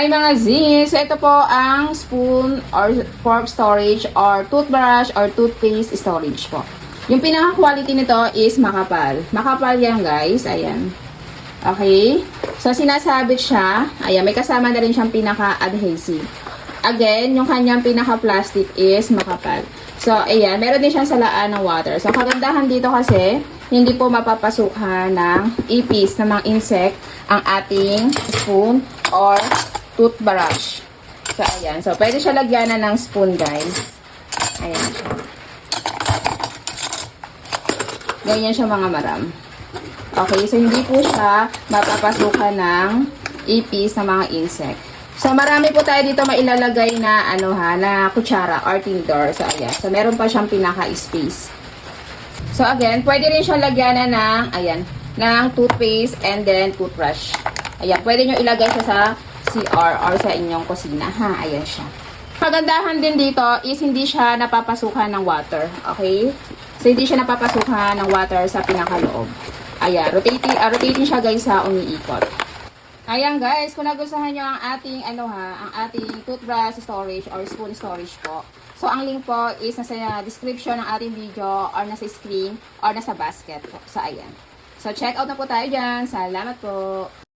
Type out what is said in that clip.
Hi mga Z's! Ito po ang spoon or fork storage or toothbrush or toothpaste storage po. Yung pinaka-quality nito is makapal. Makapal yan guys. Ayan. Okay? So sinasabit siya. Ayan. May kasama na rin siyang pinaka-adhesive. Again, yung kanyang pinaka-plastic is makapal. So, ayan. Meron din siyang salaan ng water. So, kagandahan dito kasi, hindi po mapapasukan ng ipis ng mga insect ang ating spoon or toothbrush. So, ayan. So, pwede siya lagyanan ng spoon, guys. Ayan siya. Ganyan siya mga maram. Okay. So, hindi po siya mapapasukan ng ipis ng mga insect. So, marami po tayo dito mailalagay na, na kutsara or tinidor. So, ayan. So, meron pa siyang pinaka-space. So, again, pwede rin siyang lagyanan ng, ng toothpaste and then toothbrush. Ayan, pwede nyo ilagay siya sa CR or sa inyong kusina, ha? Ayan siya. Kagandahan din dito is hindi siya napapasukan ng water, okay? So, hindi siya napapasukan ng water sa pinakaloob. Ayan, rotating siya guys sa umiikot. Ayan guys, kung nagustuhan nyo ang ating, ang ating toothbrush storage or spoon storage po. So, ang link po is nasa description ng ating video or nasa screen or nasa basket po. So, ayan. So, check out na po tayo dyan. Salamat po.